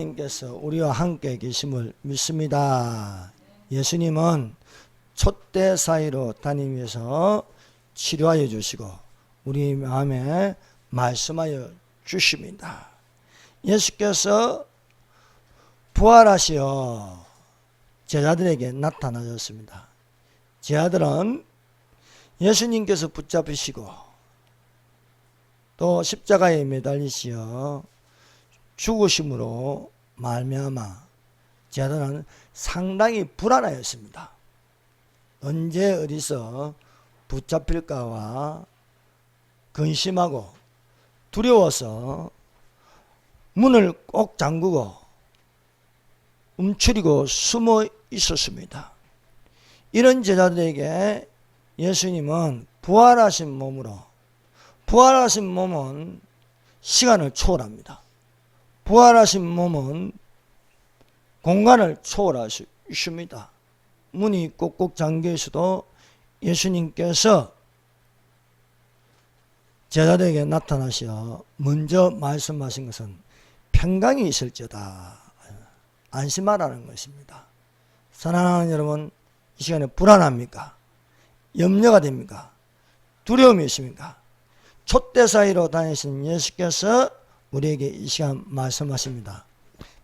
예수님께서 우리와 함께 계심을 믿습니다. 예수님은 촛대 사이로 다니면서 치료하여 주시고 우리 마음에 말씀하여 주십니다. 예수께서 부활하시어 제자들에게 나타나셨습니다. 제자들은 예수님께서 붙잡히시고 또 십자가에 매달리시어 죽으심으로 말미암아 제자들은 상당히 불안하였습니다. 언제 어디서 붙잡힐까와 근심하고 두려워서 문을 꼭 잠그고 움츠리고 숨어 있었습니다. 이런 제자들에게 예수님은 부활하신 몸으로, 부활하신 몸은 시간을 초월합니다. 부활하신 몸은 공간을 초월하십니다. 문이 꼭꼭 잠겨 있어도 예수님께서 제자들에게 나타나시어 먼저 말씀하신 것은 평강이 있을지어다, 안심하라는 것입니다. 사랑하는 여러분, 이 시간에 불안합니까? 염려가 됩니까? 두려움이 있습니까? 촛대 사이로 다니신 예수께서 우리에게 이 시간 말씀하십니다.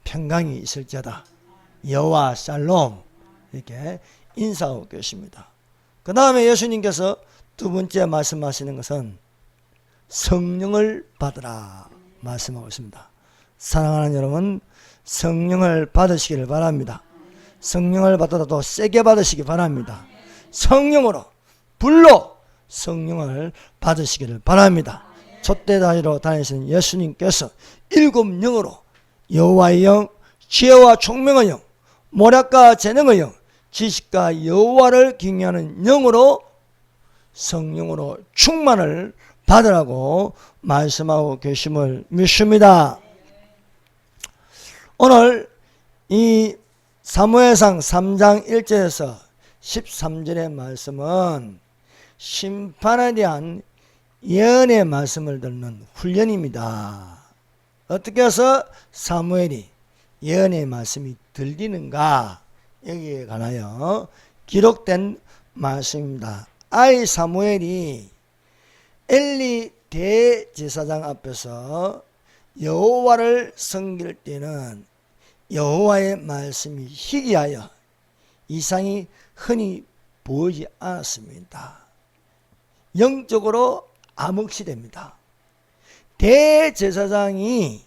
평강이 있을지어다, 여호와 샬롬, 이렇게 인사하고 계십니다. 그 다음에 예수님께서 두 번째 말씀하시는 것은 성령을 받으라 말씀하고 있습니다. 사랑하는 여러분, 성령을 받으시기를 바랍니다. 성령을 받더라도 세게 받으시기 바랍니다. 성령으로, 불로 성령을 받으시기를 바랍니다. 촛대 사이로 다니시는 예수님께서 일곱 영으로 여호와의 영, 지혜와 총명의 영, 모략과 재능의 영, 지식과 여호와를 경외하는 영으로 성령으로 충만을 받으라고 말씀하고 계심을 믿습니다. 오늘 이 사무엘상 3장 1절에서 13절의 말씀은 심판에 대한 예언의 말씀을 듣는 훈련입니다. 어떻게 해서 사무엘이 예언의 말씀이 들리는가, 여기에 관하여 기록된 말씀입니다. 아이 사무엘이 엘리 대제사장 앞에서 여호와를 섬길 때는 여호와의 말씀이 희귀하여 이상이 흔히 보이지 않았습니다. 영적으로 암흑시대입니다. 대제사장이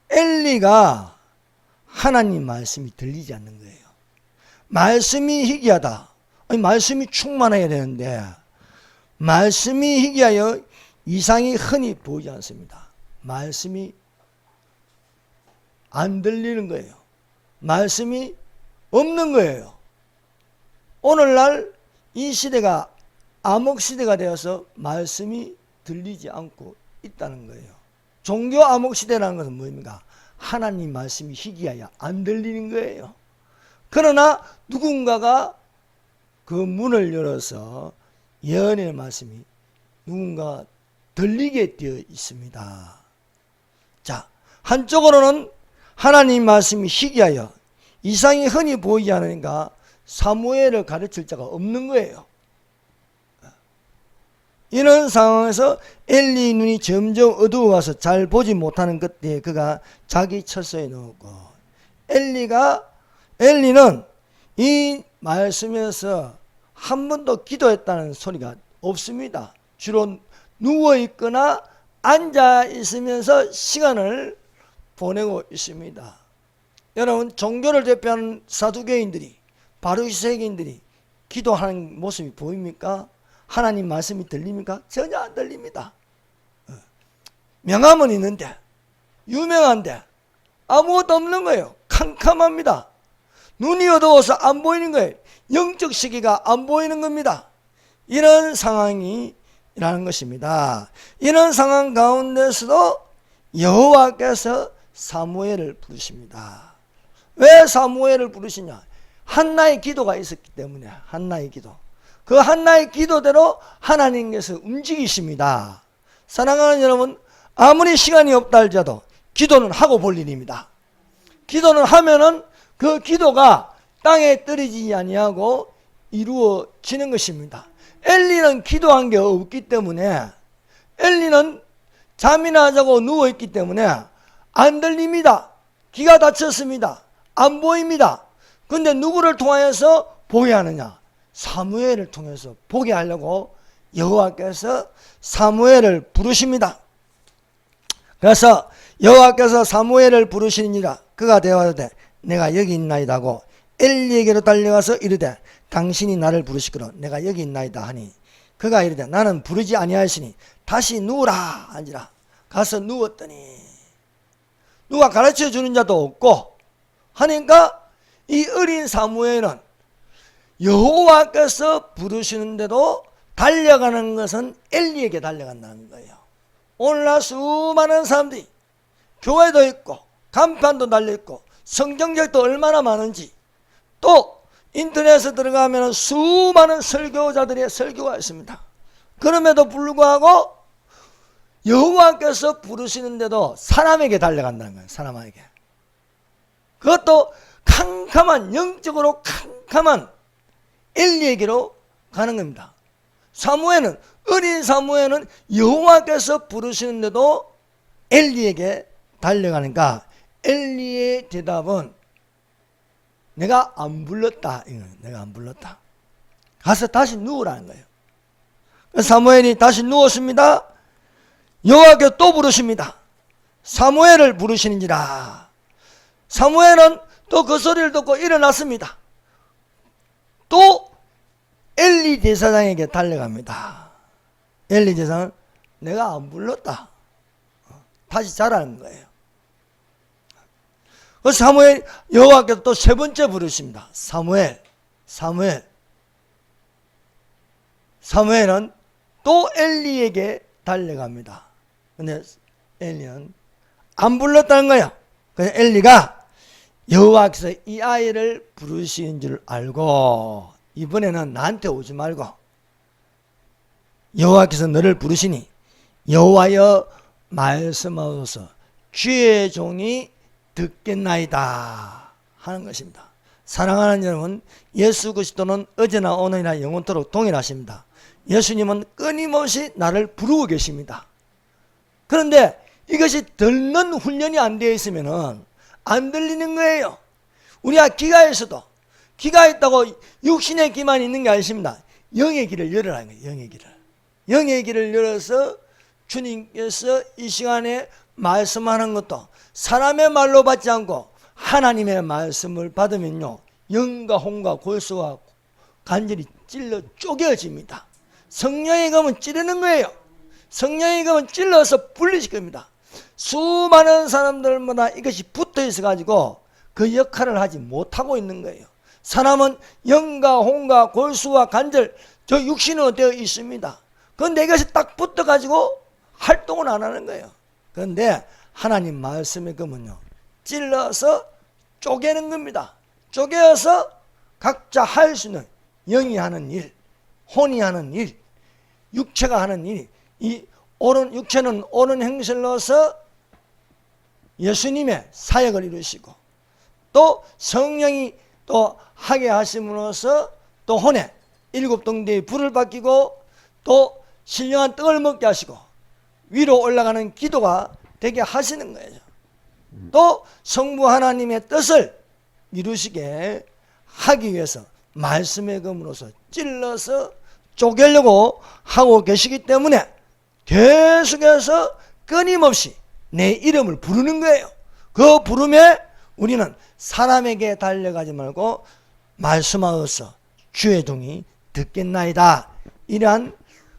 엘리가 하나님 말씀이 들리지 않는 거예요. 말씀이 희귀하다. 아니, 말씀이 충만해야 되는데 말씀이 희귀하여 이상이 흔히 보이지 않습니다. 말씀이 안 들리는 거예요. 말씀이 없는 거예요. 오늘날 이 시대가 암흑시대가 되어서 말씀이 들리지 않고 있다는 거예요. 종교 암흑시대라는 것은 뭡니까? 하나님 말씀이 희귀하여 안 들리는 거예요. 그러나 누군가가 그 문을 열어서 예언의 말씀이 누군가 들리게 되어 있습니다. 자, 한쪽으로는 하나님 말씀이 희귀하여 이상이 흔히 보이지 않으니까 사무엘을 가르칠 자가 없는 거예요. 이런 상황에서 엘리 눈이 점점 어두워가서 잘 보지 못하는 그때 그가 자기 처소에 누웠고, 엘리는 이 말씀에서 한 번도 기도했다는 소리가 없습니다. 주로 누워있거나 앉아있으면서 시간을 보내고 있습니다. 여러분, 종교를 대표하는 사두개인들이, 바리새인들이 기도하는 모습이 보입니까? 하나님 말씀이 들립니까? 전혀 안 들립니다. 명함은 있는데, 유명한데 아무것도 없는 거예요. 캄캄합니다. 눈이 어두워서 안 보이는 거예요. 영적 시기가 안 보이는 겁니다. 이런 상황이라는 것입니다. 이런 상황 가운데서도 여호와께서 사무엘을 부르십니다. 왜 사무엘을 부르시냐? 한나의 기도가 있었기 때문에. 한나의 기도, 그 한나의 기도대로 하나님께서 움직이십니다. 사랑하는 여러분, 아무리 시간이 없다 할지라도 기도는 하고 볼 일입니다. 기도는 하면은 그 기도가 땅에 떨어지지 아니하고 이루어지는 것입니다. 엘리는 기도한 게 없기 때문에, 엘리는 잠이나 자고 누워있기 때문에 안 들립니다. 귀가 닫혔습니다. 안 보입니다. 근데 누구를 통하여서 보게 하느냐? 사무엘을 통해서 보게 하려고 여호와께서 사무엘을 부르십니다. 그래서 여호와께서 사무엘을 부르시니라. 그가 대화하되 내가 여기 있나이다 하고 엘리에게로 달려가서 이르되 당신이 나를 부르시거로 내가 여기 있나이다 하니 그가 이르되 나는 부르지 아니하시니 다시 누우라 하니라. 가서 누웠더니 누가 가르쳐 주는 자도 없고 하니까 이 어린 사무엘은 여호와께서 부르시는데도 달려가는 것은 엘리에게 달려간다는 거예요. 오늘날 수많은 사람들이 교회도 있고 간판도 달려있고 성경책도 얼마나 많은지, 또 인터넷에 들어가면 수많은 설교자들의 설교가 있습니다. 그럼에도 불구하고 여호와께서 부르시는데도 사람에게 달려간다는 거예요. 사람에게. 그것도 캄캄한, 영적으로 캄캄한 엘리에게로 가는 겁니다. 사무엘은, 어린 사무엘은 여호와께서 부르시는데도 엘리에게 달려가니까 엘리의 대답은 내가 안 불렀다. 내가 안 불렀다. 가서 다시 누우라는 거예요. 사무엘이 다시 누웠습니다. 여호와께서 또 부르십니다. 사무엘을 부르시는지라. 사무엘은 또 그 소리를 듣고 일어났습니다. 또 엘리 제사장에게 달려갑니다. 엘리 제사장은 내가 안 불렀다. 다시 자라는 거예요. 그 사무엘, 여호와께서 또 세 번째 부르십니다. 사무엘은 또 엘리에게 달려갑니다. 근데 엘리는 안 불렀다는 거예요. 그래서 엘리가 여호와께서 이 아이를 부르신 줄 알고 이번에는 나한테 오지 말고 여호와께서 너를 부르시니 여호와여 말씀하소서 주의 종이 듣겠나이다 하는 것입니다. 사랑하는 여러분, 예수 그리스도는 어제나 오늘이나 영원토록 동일하십니다. 예수님은 끊임없이 나를 부르고 계십니다. 그런데 이것이 듣는 훈련이 안 되어 있으면 안 들리는 거예요. 우리가 귀가 있어도, 귀가 있다고 육신의 귀만 있는 게 아니십니다. 영의 귀를 열으라는 거예요. 영의 귀를. 영의 귀를 열어서 주님께서 이 시간에 말씀하는 것도 사람의 말로 받지 않고 하나님의 말씀을 받으면요, 영과 혼과 골수가 간절히 찔러 쪼개어집니다. 성령의 검은 찌르는 거예요. 성령의 검은 찔러서 분리시킬 겁니다. 수많은 사람들마다 이것이 붙어 있어 가지고 그 역할을 하지 못하고 있는 거예요. 사람은 영과 혼과 골수와 관절, 저 육신은 되어 있습니다. 그런데 이것이 딱 붙어 가지고 활동을 안 하는 거예요. 그런데 하나님 말씀의 검은요, 찔러서 쪼개는 겁니다. 쪼개어서 각자 할 수 있는, 영이 하는 일, 혼이 하는 일, 육체가 하는 일, 이 오른 육체는 오른 행실을 넣어서 예수님의 사역을 이루시고, 또 성령이 또 하게 하심으로써 또 혼에 일곱 등대의 불을 밝히고, 또 신령한 떡을 먹게 하시고 위로 올라가는 기도가 되게 하시는 거예요. 또 성부 하나님의 뜻을 이루시게 하기 위해서 말씀의 검으로서 찔러서 쪼개려고 하고 계시기 때문에 계속해서 끊임없이 내 이름을 부르는 거예요. 그 부름에 우리는 사람에게 달려가지 말고 말씀하여서 주의 종이 듣겠나이다. 이러한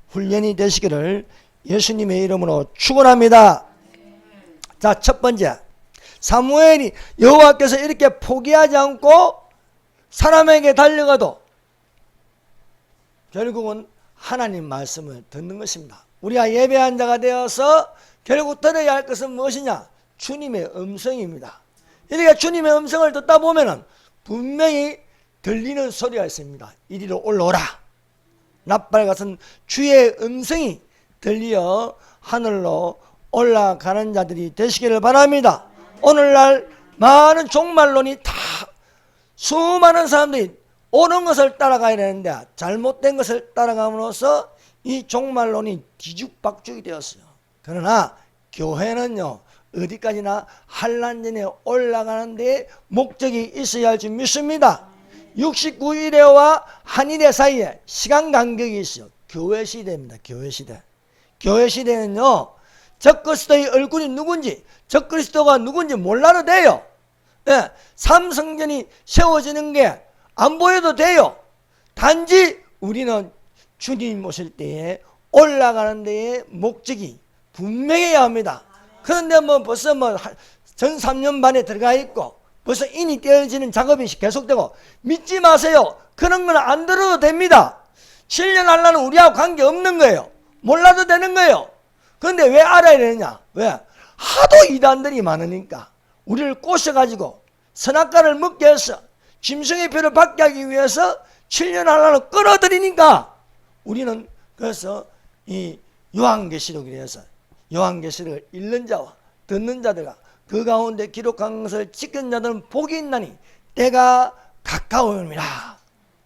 훈련이 되시기를 예수님의 이름으로 축원합니다. 자, 첫 번째, 사무엘이 여호와께서 이렇게 포기하지 않고 사람에게 달려가도 결국은 하나님 말씀을 듣는 것입니다. 우리가 예배한 자가 되어서 결국 들어야 할 것은 무엇이냐? 주님의 음성입니다. 이렇게 주님의 음성을 듣다 보면은 분명히 들리는 소리가 있습니다. 이리로 올라오라. 낫발 같은 주의 음성이 들려 하늘로 올라가는 자들이 되시기를 바랍니다. 오늘날 많은 종말론이 다 수많은 사람들이 옳은 것을 따라가야 되는데 잘못된 것을 따라감으로써 이 종말론이 뒤죽박죽이 되었어요. 그러나 교회는요, 어디까지나 환난전에 올라가는 데 목적이 있어야 할 줄 믿습니다. 69일에와 한일의 사이에 시간 간격이 있어요. 교회 시대입니다. 교회 시대. 교회 시대는요, 적그리스도의 얼굴이 누군지, 적그리스도가 누군지 몰라도 돼요. 예, 삼성전이 세워지는 게 안 보여도 돼요. 단지 우리는 주님 오실 때에 올라가는 데에 목적이 분명해야 합니다. 그런데 벌써 전 3년 반에 들어가 있고 벌써 인이 떼어지는 작업이 계속되고 믿지 마세요. 그런 건 안 들어도 됩니다. 7년 하려는 우리하고 관계없는 거예요. 몰라도 되는 거예요. 그런데 왜 알아야 되느냐? 왜? 하도 이단들이 많으니까 우리를 꼬셔가지고 선악과를 먹게 해서 짐승의 표를 받게 하기 위해서 7년 하려는 끌어들이니까 우리는 그래서 이 요한계시록에 대해서 요한계시록을 읽는 자와 듣는 자들과 그 가운데 기록한 것을 지킨 자들은 복이 있나니 때가 가까우니라.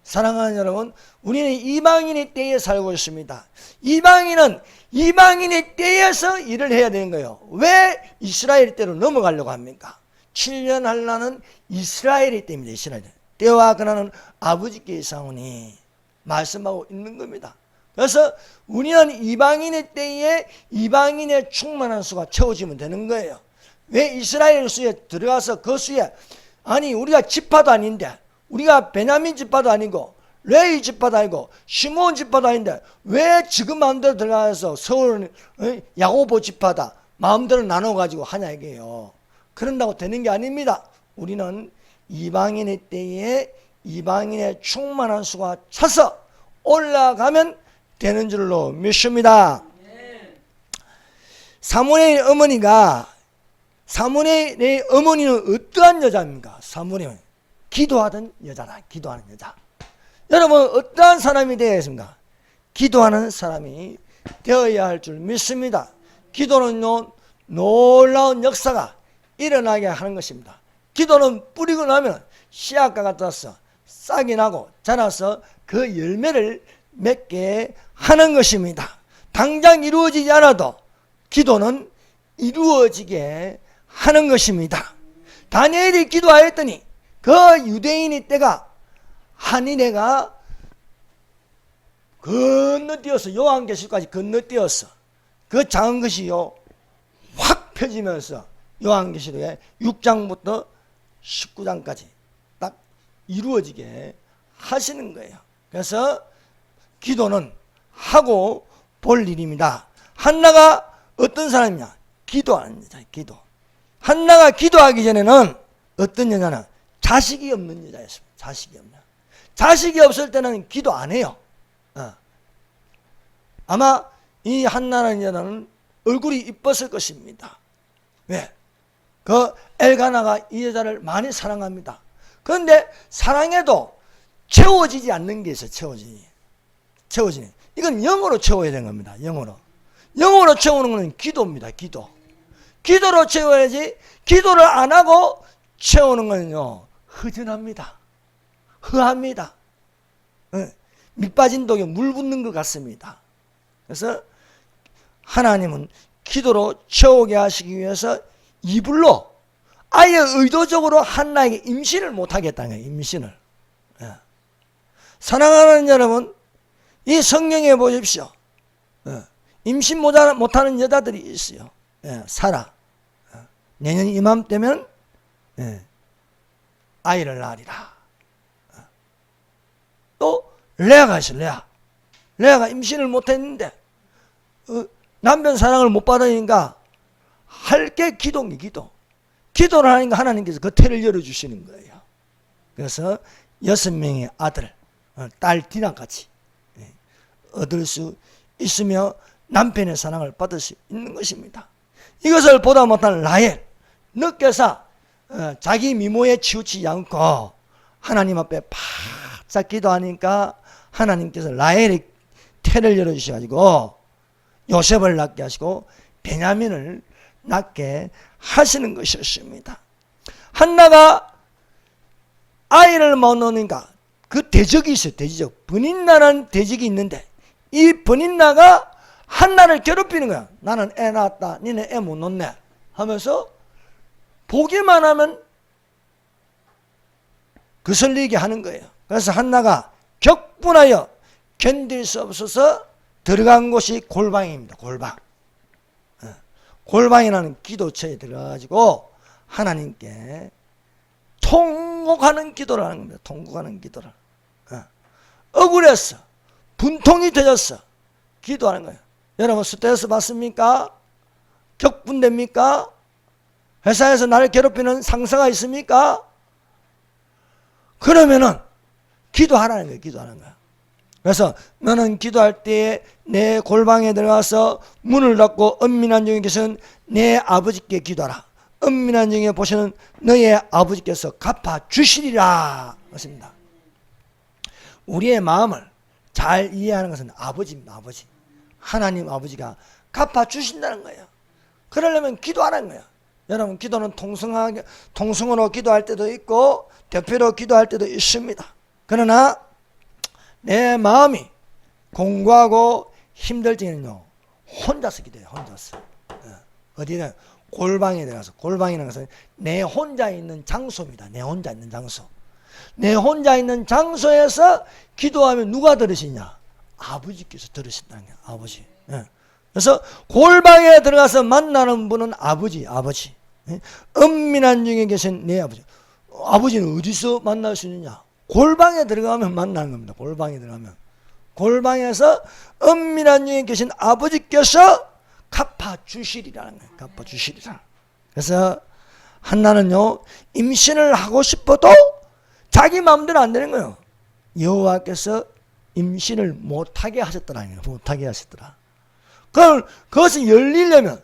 사랑하는 여러분, 우리는 이방인의 때에 살고 있습니다. 이방인은 이방인의 때에서 일을 해야 되는 거예요. 왜 이스라엘 때로 넘어가려고 합니까? 7년 하려는 이스라엘의 때입니다. 이스라엘 때와 그나는 아버지께 사오니 말씀하고 있는 겁니다. 그래서 우리는 이방인의 때에 이방인의 충만한 수가 채워지면 되는 거예요. 왜 이스라엘 수에 들어가서 그 수에, 아니 우리가 지파도 아닌데, 우리가 베냐민 지파도 아니고 레위 지파도 아니고 시몬 지파도 아닌데 왜 지금 마음대로 들어가서 서울 야고보 지파다 마음대로 나눠가지고 하냐 이게요. 그런다고 되는 게 아닙니다. 우리는 이방인의 때에 이방인의 충만한 수가 차서 올라가면 되는 줄로 믿습니다. 사무엘의 어머니가, 사무엘의 어머니는 어떠한 여자입니까? 사무엘은 기도하던 여자다. 기도하는 여자. 여러분 어떠한 사람이 되어야겠습니까? 기도하는 사람이 되어야 할 줄 믿습니다. 기도는요, 놀라운 역사가 일어나게 하는 것입니다. 기도는 뿌리고 나면 씨앗과 같아서 싹이 나고 자라서 그 열매를 맺게 하는 것입니다. 당장 이루어지지 않아도 기도는 이루어지게 하는 것입니다. 다니엘이 기도하였더니 그 유대인의 때가 한인회가 건너뛰어서 요한계시록까지 건너뛰어서 그 작은 것이요 확 펴지면서 요한계시록에 6장부터 19장까지 딱 이루어지게 하시는 거예요. 그래서 기도는 하고 볼 일입니다. 한나가 어떤 사람이냐? 기도하는 여자예요. 기도. 한나가 기도하기 전에는 어떤 여자는 자식이 없는 여자였습니다. 자식이 없는. 자식이 없을 때는 기도 안 해요. 아마 이 한나라는 여자는 얼굴이 이뻤을 것입니다. 왜? 그 엘가나가 이 여자를 많이 사랑합니다. 그런데 사랑해도 채워지지 않는 게 있어요. 채워지니. 이건 영으로 채워야 되는 겁니다. 영으로 채우는 것은 기도입니다. 기도로 채워야지. 기도를 안 하고 채우는 것은요 허전합니다. 허합니다. 밑 빠진 독에 물 붓는 것 같습니다. 그래서 하나님은 기도로 채우게 하시기 위해서 이불로 아예 의도적으로 한나에게 임신을 못하겠다는 거예요. 임신을. 사랑하는 여러분, 이 성경에 보십시오. 임신 못하는 여자들이 있어요. 사라. 내년 이맘때면 아이를 낳으리라. 또 레아가 있어요. 레아가 임신을 못했는데 남편 사랑을 못 받으니까 할 게 기도인 기도. 기도를 하니까 하나님께서 그 태를 열어주시는 거예요. 그래서 6명의 아들, 딸 디나같이 얻을 수 있으며 남편의 사랑을 받을 수 있는 것입니다. 이것을 보다 못한 라헬, 늦게서 자기 미모에 치우치지 않고 하나님 앞에 바짝 기도하니까 하나님께서 라헬의 태를 열어주셔가지고 요셉을 낳게 하시고 베냐민을 낳게 하시는 것이었습니다. 한나가 아이를 못 놓으니까 그 대적이 있어요. 대적. 버닌나라는 대적이 있는데 이 버닌나가 한나를 괴롭히는 거야. 나는 애 낳았다. 니네 애 못 놓네. 하면서 보기만 하면 거슬리게 하는 거예요. 그래서 한나가 격분하여 견딜 수 없어서 들어간 곳이 골방입니다. 골방. 골방이라는 기도처에 들어가가지고 하나님께 통곡하는 기도를 하는 겁니다. 통곡하는 기도를. 억울했어. 분통이 되었어. 기도하는 거예요. 여러분 스트레스 받습니까? 격분됩니까? 회사에서 나를 괴롭히는 상사가 있습니까? 그러면은 기도하라는 거예요. 기도하는 거예요. 그래서 너는 기도할 때에 내 골방에 들어가서 문을 닫고 은밀한 중에 계신 내 아버지께 기도하라. 은밀한 중에 보시는 너의 아버지께서 갚아주시리라. 그렇습니다. 우리의 마음을 잘 이해하는 것은 아버지입니다. 아버지. 하나님 아버지가 갚아주신다는 거예요. 그러려면 기도하라는 거예요. 여러분 기도는 통성으로 기도할 때도 있고 대표로 기도할 때도 있습니다. 그러나 내 마음이 공고하고 힘들 때는요 혼자서 기도해요. 혼자서. 어디는 골방에 들어가서, 골방이라는 것은 내 혼자 있는 장소입니다. 내 혼자 있는 장소. 내 혼자 있는 장소에서 기도하면 누가 들으시냐? 아버지께서 들으신다는 거예요. 아버지. 그래서 골방에 들어가서 만나는 분은 아버지. 은밀한 중에 계신 내 아버지. 아버지는 어디서 만날 수 있느냐? 골방에 들어가면 만나는 겁니다. 골방에 들어가면. 골방에서 은밀한 중에 계신 아버지께서 갚아주시리라는 거예요. 갚아주시리라. 그래서 한나는요 임신을 하고 싶어도 자기 마음대로 안 되는 거예요. 여호와께서 임신을 못하게 하셨더라는 거예요. 못하게 하셨더라. 그걸 그것이 열리려면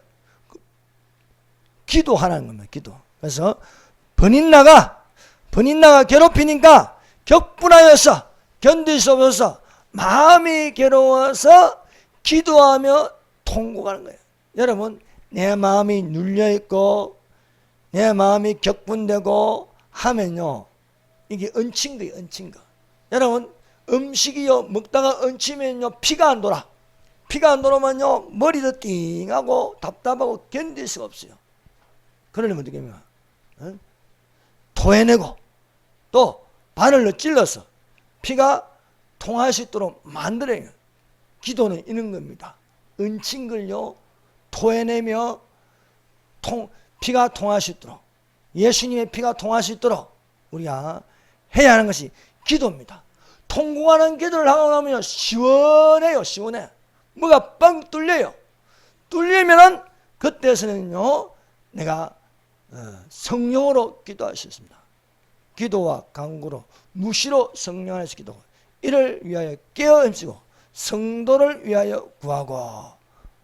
기도하라는 겁니다. 기도. 그래서 버닌나가 괴롭히니까 격분하여서 견딜 수 없어서 마음이 괴로워서 기도하며 통곡하는 거예요. 여러분 내 마음이 눌려있고 내 마음이 격분되고 하면요 이게 얹힌 거예요. 얹힌 거. 여러분 음식이요 먹다가 얹히면요 피가 안 돌아. 피가 안 돌아오면요 머리도 띵하고 답답하고 견딜 수가 없어요. 그러려면 어떻게 합니까? 토해내고 또 바늘로 찔러서 피가 통할 수 있도록 만들어야 해요. 기도는 이런 겁니다. 얹힌 걸요 토해내며 피가 통할 수 있도록, 예수님의 피가 통할 수 있도록 우리가 해야 하는 것이 기도입니다. 통곡하는 기도를 하고 나면 시원해요. 시원해. 뭐가 빵 뚫려요. 뚫리면은 그때서는요 내가 성령으로 기도할 수 있습니다. 기도와 간구로 무시로 성령 안에서 기도하고 이를 위하여 깨어 힘쓰고 성도를 위하여 구하고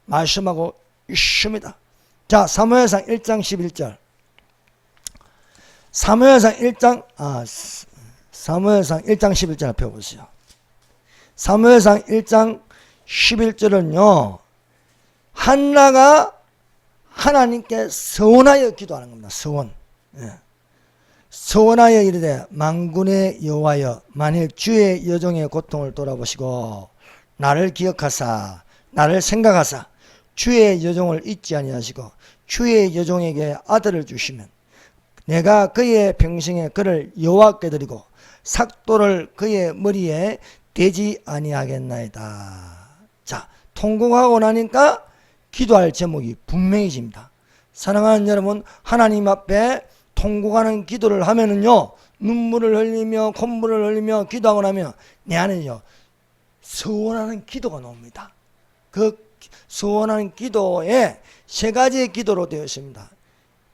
말씀하고 있습니다. 자, 사무엘상 1장 11절. 사무엘상 1장 11절 펴보세요. 사무엘상 1장 11절은요 한나가 하나님께 서원하여 기도하는 겁니다. 서원. 서원하여 이르되 만군의 여호와여 만일 주의 여종의 고통을 돌아보시고 나를 기억하사 나를 생각하사 주의 여종을 잊지 아니하시고 주의 여종에게 아들을 주시면 내가 그의 평생에 그를 여호와께 드리고 삭도를 그의 머리에 대지 아니하겠나이다. 자, 통곡하고 나니까 기도할 제목이 분명해집니다. 사랑하는 여러분, 하나님 앞에 통곡하는 기도를 하면은요 눈물을 흘리며 콧물을 흘리며 기도하고 나면 내 안에요 서원하는 기도가 나옵니다. 그 서원하는 기도에 세 가지의 기도로 되어 있습니다.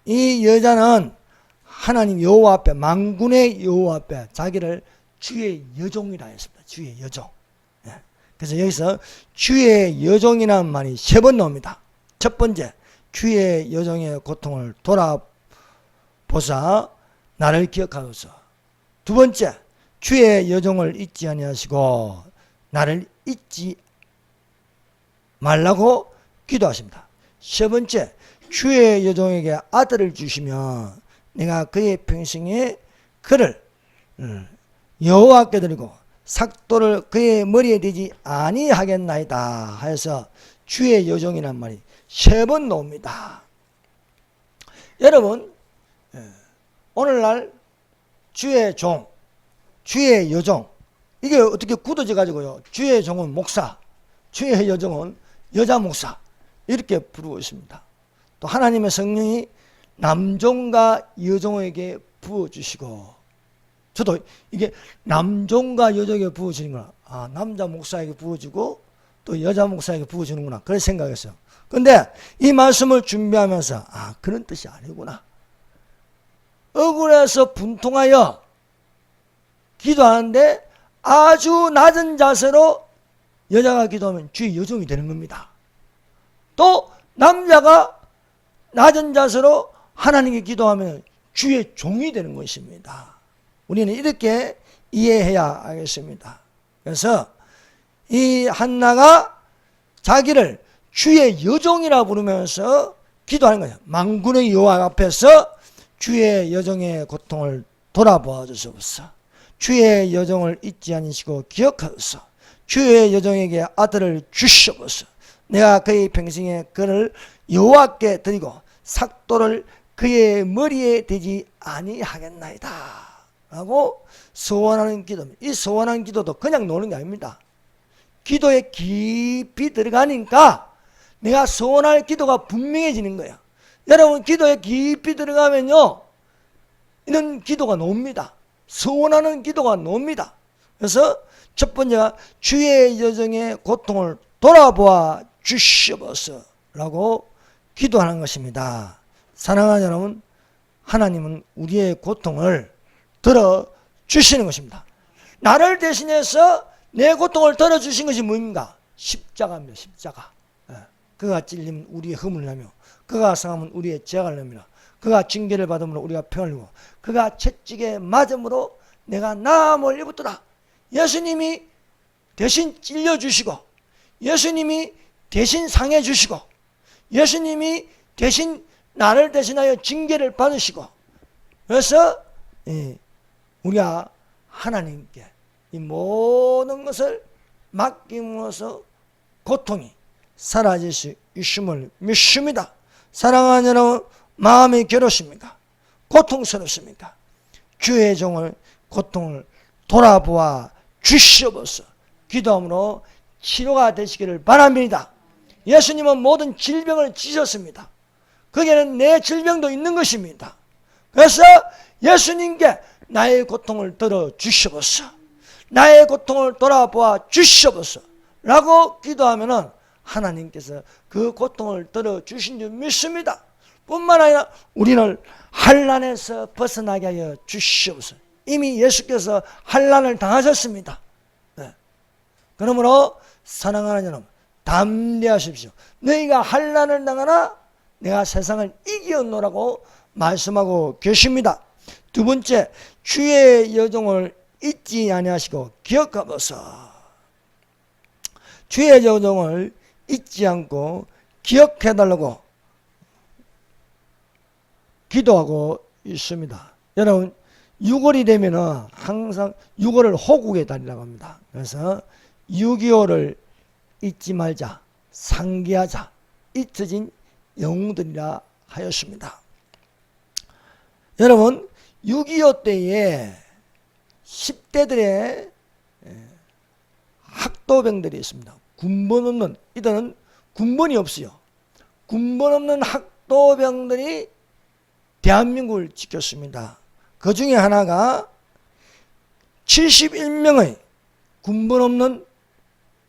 이 여자는 하나님 여호와 앞에 만군의 여호와 앞에 자기를 주의 여종이라 했습니다. 주의 여종. 그래서 여기서 주의 여종이라는 말이 세 번 나옵니다. 첫 번째 주의 여종의 고통을 돌아보사 나를 기억하소서. 두 번째 주의 여종을 잊지 아니하시고 나를 잊지 말라고 기도하십니다. 세 번째 주의 여종에게 아들을 주시면 내가 그의 평생에 그를 여호와께 드리고 삭도를 그의 머리에 대지 아니하겠나이다 하여서 주의 여종이란 말이 3번 나옵니다. 여러분, 오늘날 주의 종, 주의 여종, 이게 어떻게 굳어져 가지고요, 주의 종은 목사, 주의 여종은 여자 목사, 이렇게 부르고 있습니다. 또 하나님의 성령이 남종과 여종에게 부어주시고, 저도 이게 남종과 여종에게 부어주는구나, 남자 목사에게 부어주고 또 여자 목사에게 부어주는구나, 그런 생각했어요. 근데 이 말씀을 준비하면서 그런 뜻이 아니구나, 억울해서 분통하여 기도하는데 아주 낮은 자세로 여자가 기도하면 주의 여종이 되는 겁니다. 또 남자가 낮은 자세로 하나님께 기도하면 주의 종이 되는 것입니다. 우리는 이렇게 이해해야 하겠습니다. 그래서 이 한나가 자기를 주의 여종이라 부르면서 기도하는 거예요. 만군의 여호와 앞에서 주의 여종의 고통을 돌아보아 주시옵소서. 주의 여종을 잊지 않으시고 기억하소서. 주의 여종에게 아들을 주시옵소서. 내가 그의 평생에 그를 여호와께 드리고 삭도를 그의 머리에 대지 아니하겠나이다 라고 소원하는 기도입니다. 이 소원하는 기도도 그냥 노는 게 아닙니다. 기도에 깊이 들어가니까 내가 소원할 기도가 분명해지는 거예요. 여러분, 기도에 깊이 들어가면요, 이런 기도가 나옵니다. 소원하는 기도가 나옵니다. 그래서 첫 번째가 주의 여정의 고통을 돌아보아 주시옵소서 라고 기도하는 것입니다. 사랑하는 여러분, 하나님은 우리의 고통을 들어주시는 것입니다. 나를 대신해서 내 고통을 들어주신 것이 뭡니까? 십자가입니다. 십자가. 그가 찔리면 우리의 흠을 내며, 그가 상하면 우리의 죄악을 내며, 그가 징계를 받음으로 우리가 평안을 이루고, 그가 채찍에 맞음으로 내가 나음을 입었더라. 예수님이 대신 찔려주시고, 예수님이 대신 상해주시고, 예수님이 대신 나를 대신하여 징계를 받으시고, 그래서 우리가 하나님께 이 모든 것을 맡김으로써 고통이 사라질 수 있음을 믿습니다. 사랑하는 여러분, 마음이 괴롭습니까? 고통스럽습니까? 주의 종을 고통을 돌아보아 주시옵소서. 기도함으로 치료가 되시기를 바랍니다. 예수님은 모든 질병을 지셨습니다. 거기에는 내 질병도 있는 것입니다. 그래서 예수님께 나의 고통을 들어주시옵소서, 나의 고통을 돌아보아 주시옵소서 라고 기도하면은 하나님께서 그 고통을 들어주신 줄 믿습니다. 뿐만 아니라 우리를 환난에서 벗어나게 하여 주시옵소서. 이미 예수께서 환난을 당하셨습니다. 그러므로 사랑하는 여러분, 담대하십시오. 너희가 환난을 당하나 내가 세상을 이겼노라고 말씀하고 계십니다. 두 번째, 주의 여종을 잊지 아니하시고 기억하소서. 주의 여종을 잊지 않고 기억해달라고 기도하고 있습니다. 여러분, 6월이 되면은 항상 6월을 호국의 달이라고 합니다. 그래서 6.25를 잊지 말자, 상기하자, 잊혀진 영웅들이라 하였습니다. 여러분, 6.25 때에 10대들의 학도병들이 있습니다. 군번 없는, 이들은 군번이 없어요. 군번 없는 학도병들이 대한민국을 지켰습니다. 그 중에 하나가 71명의 군번 없는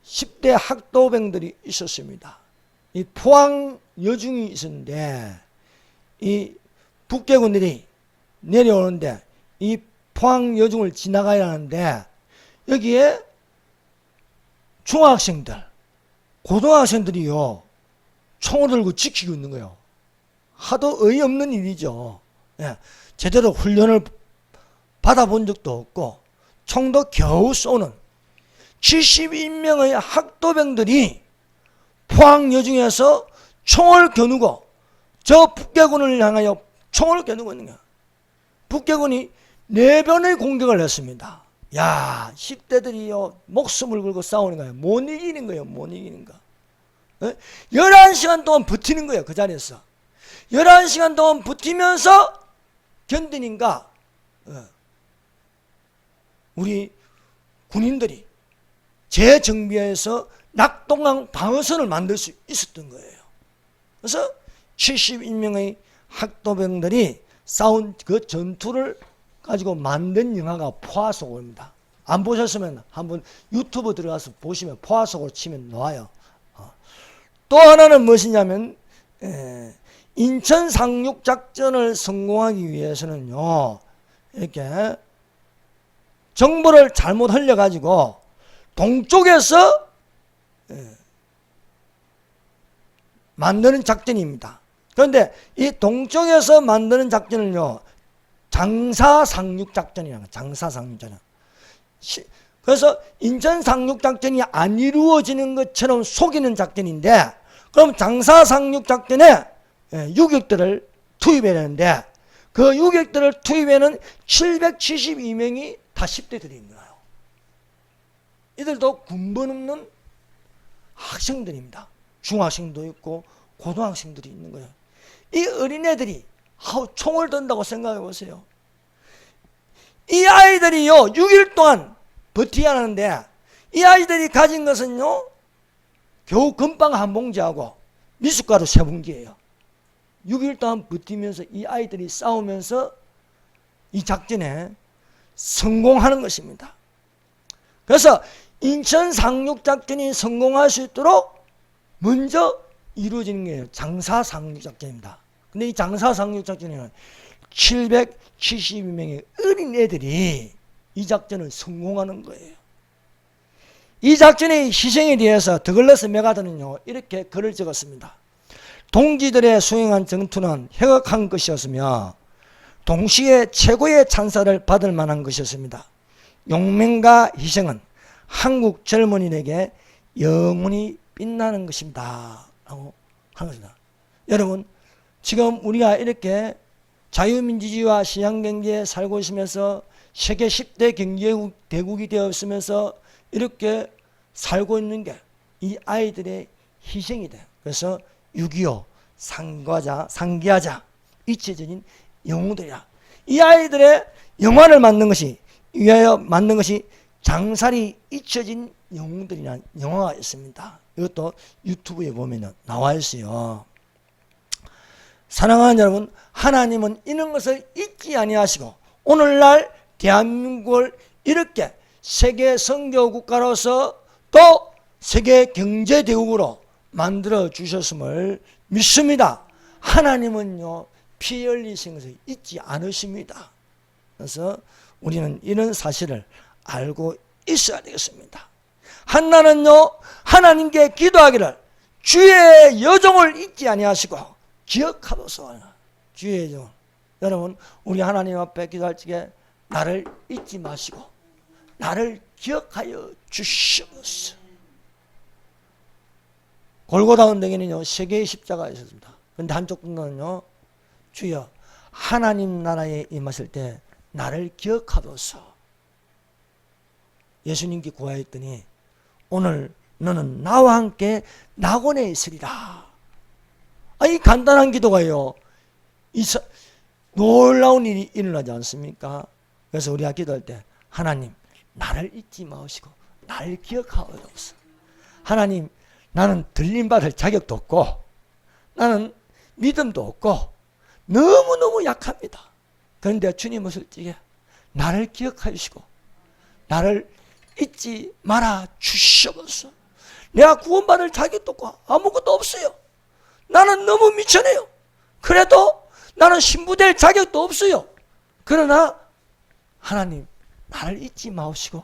10대 학도병들이 있었습니다. 이 포항 여중이 있었는데, 이 북괴군들이 내려오는데 이 포항 여중을 지나가야 하는데, 여기에 중학생들, 고등학생들이요, 총을 들고 지키고 있는 거예요. 하도 어이없는 일이죠. 제대로 훈련을 받아본 적도 없고 총도 겨우 쏘는 71명의 학도병들이 포항 여중에서 총을 겨누고 저 북괴군을 향하여 총을 겨누고 있는 거야. 북괴군이 4번의 공격을 했습니다. 야, 10대들이요 목숨을 걸고 싸우는 거예요. 못 이기는 거예요. 못 이기는 거. 11시간 동안 버티는 거예요. 그 자리에서 11시간 동안 버티면서 견디니까 우리 군인들이 재정비해서 낙동강 방어선을 만들 수 있었던 거예요. 그래서 71명의 학도병들이 싸운 그 전투를 가지고 만든 영화가 포화소고입니다. 안 보셨으면 한번 유튜브 들어가서 보시면 포화소고 치면 나와요. 또 하나는 무엇이냐면 인천 상륙작전을 성공하기 위해서는요, 이렇게 정보를 잘못 흘려가지고 동쪽에서 만드는 작전입니다. 그런데 이 동쪽에서 만드는 작전을요, 장사상륙작전이라고. 장사상륙작전. 그래서 인천 상륙작전이 안 이루어지는 것처럼 속이는 작전인데, 그럼 장사상륙작전에 유격들을 투입해야 되는데, 그 유격들을 투입에는 772명이 다 10대들인 거예요. 이들도 군번 없는 학생들입니다. 중학생도 있고 고등학생들이 있는 거예요. 이 어린애들이 총을 든다고 생각해 보세요. 이 아이들이요 6일 동안 버티야 하는데, 이 아이들이 가진 것은요 겨우 금빵 한 봉지하고 미숫가루 3봉지예요. 6일 동안 버티면서 이 아이들이 싸우면서 이 작전에 성공하는 것입니다. 그래서 인천 상륙작전이 성공할 수 있도록 먼저 이루어지는 게 장사상륙작전입니다. 근데 이 장사상륙작전에는 772명의 어린애들이 이 작전을 성공하는 거예요. 이 작전의 희생에 대해서 더글라스 메가더는요 이렇게 글을 적었습니다. 동지들의 수행한 전투는 혁혁한 것이었으며 동시에 최고의 찬사를 받을 만한 것이었습니다. 용맹과 희생은 한국 젊은이에게 영원히 빛나는 것입니다 라고 하는 것입니다. 여러분, 지금 우리가 이렇게 자유민주주의와 시장경제에 살고 있으면서 세계 10대 경제대국이 되었으면서 이렇게 살고 있는 게 이 아이들의 희생이 돼요. 그래서 6.25 상기하자 잊혀진 영웅들이라. 이 아이들의 영화를 만든 것이 위하여 만든 것이 장살이 잊혀진 영웅들이라는 영화가 있습니다. 이것도 유튜브에 보면 나와 있어요. 사랑하는 여러분, 하나님은 이런 것을 잊지 아니하시고 오늘날 대한민국을 이렇게 세계 선교 국가로서 또 세계 경제 대국으로 만들어 주셨음을 믿습니다. 하나님은요 피 흘리신 것을 잊지 않으십니다. 그래서 우리는 이런 사실을 알고 있어야 되겠습니다. 한나는요 하나님께 기도하기를 주의 여종을 잊지 아니하시고 기억하소서. 주의 여종. 여러분, 우리 하나님 앞에 기도할 적에 나를 잊지 마시고 나를 기억하여 주시옵소서. 골고다 언덕에는요 3개의 십자가가 있었습니다. 그런데 한쪽 분은요 주여 하나님 나라에 임하실 때 나를 기억하소서. 예수님께 구하였더니 오늘 너는 나와 함께 낙원에 있으리라. 이 간단한 기도가요 놀라운 일이 일어나지 않습니까? 그래서 우리가 기도할 때 하나님 나를 잊지 마시고 나를 기억하옵소서. 하나님, 나는 들림받을 자격도 없고 나는 믿음도 없고 너무너무 약합니다. 그런데 주님은 솔직히 나를 기억하여 주시고 나를 잊지 말아 주시옵소서. 내가 구원받을 자격도 없고 아무것도 없어요. 나는 너무 미천해요. 그래도 나는 신부될 자격도 없어요. 그러나 하나님 나를 잊지 마시고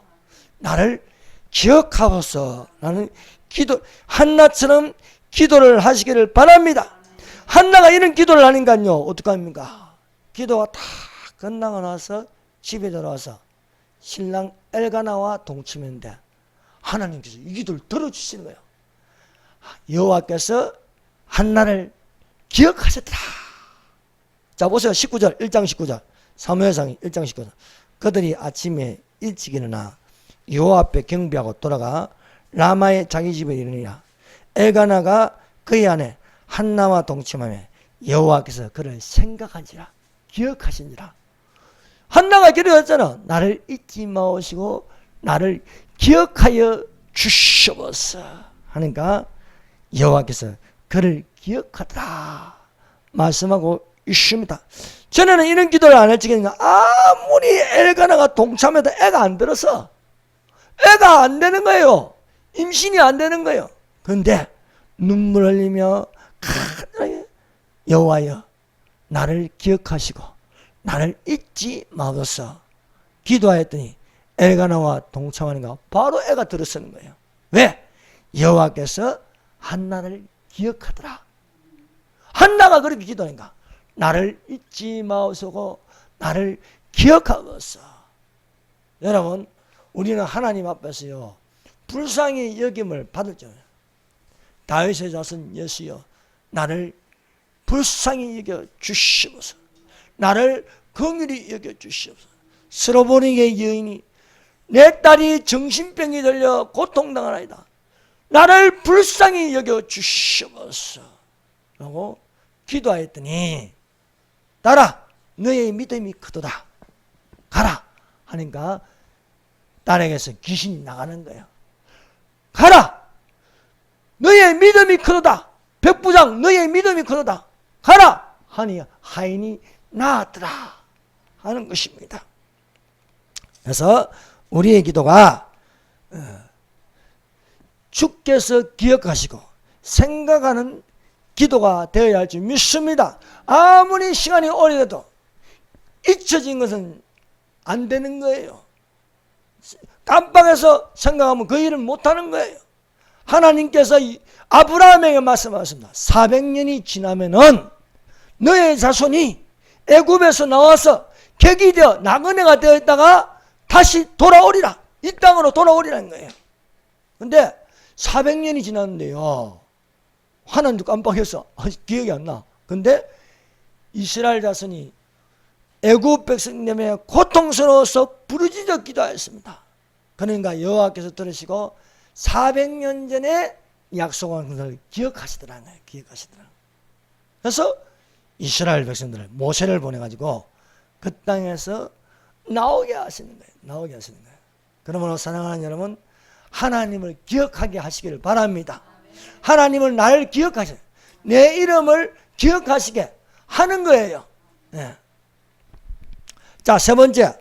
나를 기억하소서. 나는 기도 한나처럼 기도를 하시기를 바랍니다. 한나가 이런 기도를 하니까요 어떡합니까? 기도가 다 끝나고 나서 집에 들어와서 신랑 엘가나와 동침했는데 하나님께서 이 기도를 들어주시는 거예요. 여호와께서 한나를 기억하셨더라. 자 보세요. 19절 1장 19절 사무엘상 1장 19절. 그들이 아침에 일찍 일어나 여호와 앞에 경배하고 돌아가 라마의 자기 집에 이르니라. 엘가나가 그의 아내 한나와 동침하며 여호와께서 그를 생각한지라, 기억하신지라. 한나가 기도했잖아. 나를 잊지 마시고 나를 기억하여 주시옵소서 하니까 여호와께서 그를 기억하더라 말씀하고 있습니다. 전에는 이런 기도를 안 했지겠냐. 아무리 엘가나가 동참해도 애가 안 들어서, 애가 안 되는 거예요. 임신이 안 되는 거예요. 그런데 눈물 흘리며 여호와여 나를 기억하시고 나를 잊지 마옵소서 기도하였더니 엘가나와 동참하니까 바로 애가 들어서는 거예요. 왜? 여호와께서 한나를 기억하더라. 한나가 그렇게 기도하니까 나를 잊지 마옵소서 나를 기억하옵소서. 여러분, 우리는 하나님 앞에서요 불쌍히 여김을 받을 줄. 다윗의 자손 예수여 나를 불쌍히 여겨 주시옵소서. 나를 긍휼히 여겨 주시옵소서. 스로보닉의 여인이 내 딸이 정신병이 들려 고통당하나이다. 나를 불쌍히 여겨 주시옵소서 라고 기도하였더니 딸아 너의 믿음이 크도다 가라 하니까 딸에게서 귀신이 나가는 거예요. 가라 너의 믿음이 크도다. 백부장 너의 믿음이 크도다 가라 하니 하인이 나았더라 하는 것입니다. 그래서 우리의 기도가 주께서 기억하시고 생각하는 기도가 되어야 할 줄 믿습니다. 아무리 시간이 오래돼도 잊혀진 것은 안 되는 거예요. 깜빡해서 생각하면 그 일을 못하는 거예요. 하나님께서 아브라함에게 말씀하셨습니다. 400년이 지나면은 너의 자손이 애굽에서 나와서 객이 되어 나그네가 되어 있다가 다시 돌아오리라. 이 땅으로 돌아오리라는 거예요. 근데 400년이 지났는데요. 하나님도 깜빡했어. 기억이 안 나. 근데 이스라엘 자손이 애굽 백성 때문에 고통스러워서 부르짖어 기도하였습니다. 그러니까 여호와께서 들으시고 400년 전에 약속한 것을 기억하시더라는 거예요. 기억하시더라는 거예요. 그래서 이스라엘 백성들을 모세를 보내가지고 그 땅에서 나오게 하시는 거예요. 나오게 하시는 거예요. 그러므로 사랑하는 여러분, 하나님을 기억하게 하시기를 바랍니다. 하나님을 나를 기억하시게, 내 이름을 기억하시게 하는 거예요. 네. 자, 세 번째,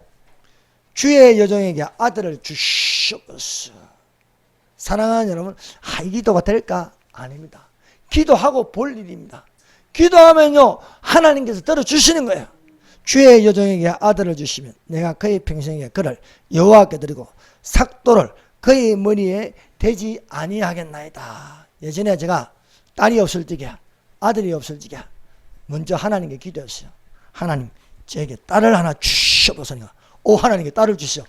주의 여종에게 아들을 주시옵소서. 사랑하는 여러분, 이 기도가 될까? 아닙니다. 기도하고 볼 일입니다. 기도하면요 하나님께서 들어주시는 거예요. 주의 여종에게 아들을 주시면 내가 그의 평생에 그를 여호와께 드리고 삭도를 그의 머리에 대지 아니하겠나이다. 예전에 제가 딸이 없을 적에, 아들이 없을 적에 먼저 하나님께 기도했어요. 하나님 제게 딸을 하나 주시옵소서. 오 하나님께 딸을 주시오.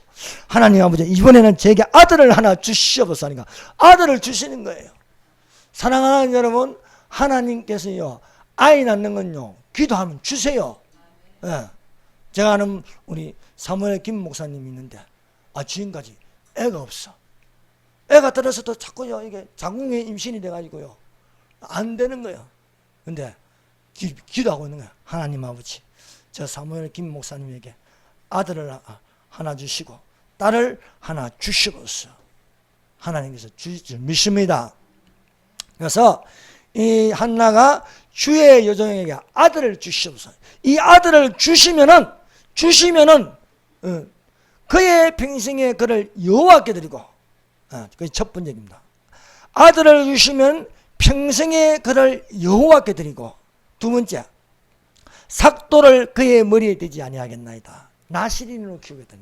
하나님 아버지 이번에는 제게 아들을 하나 주시옵소서 하니까 아들을 주시는 거예요. 사랑하는 여러분, 하나님께서요 아이 낳는 건요 기도하면 주세요. 예. 제가 아는 우리 사무엘 김 목사님이 있는데 지금까지 애가 없어. 애가 들어서도 자꾸요 이게 자궁에 임신이 돼가지고요 안 되는 거예요. 근데 기도하고 있는 거예요. 하나님 아버지 저 사무엘 김 목사님에게 아들을 하나 주시고 딸을 하나 주시옵소서. 하나님께서 주실 줄 믿습니다. 그래서 이 한나가 주의 여종에게 아들을 주시옵소서. 이 아들을 주시면은 그의 평생에 그를 여호와께 드리고, 그게 첫 번째입니다. 아들을 주시면 평생에 그를 여호와께 드리고, 두 번째 삭도를 그의 머리에 대지 아니하겠나이다. 나시린으로 키우겠다.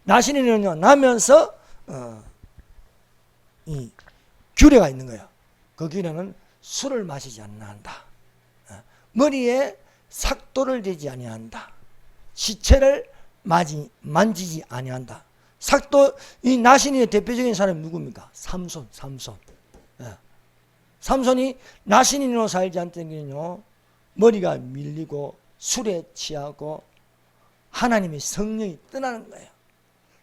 나시린은요 나면서 이 규례가 있는 거예요. 그 규례는 술을 마시지 않는다. 머리에 삭도를 대지 아니한다. 시체를 만지지 아니한다. 삭도, 이 나신의 대표적인 사람이 누굽니까? 삼손. 삼손이 나신인으로 살지 않던 게요 머리가 밀리고 술에 취하고 하나님의 성령이 떠나는 거예요.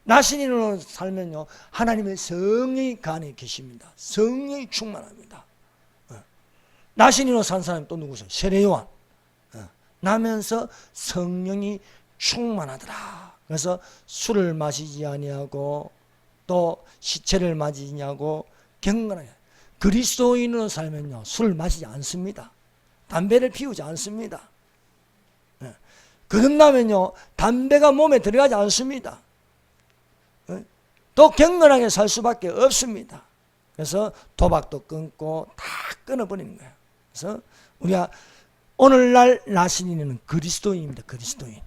나신인으로 살면요, 하나님의 성령이 그 안에 계십니다. 성령이 충만합니다. 나신인으로 산 사람이 또 누구죠? 세례요한. 나면서 성령이 충만하더라. 그래서 술을 마시지 아니하고 또 시체를 마시냐고 경건하게. 그리스도인으로 살면요, 술을 마시지 않습니다. 담배를 피우지 않습니다. 거듭나면요, 담배가 몸에 들어가지 않습니다. 또 경건하게 살 수밖에 없습니다. 그래서 도박도 끊고 다 끊어버리는 거예요. 그래서 우리가 오늘날 나신인은 그리스도인입니다. 그리스도인.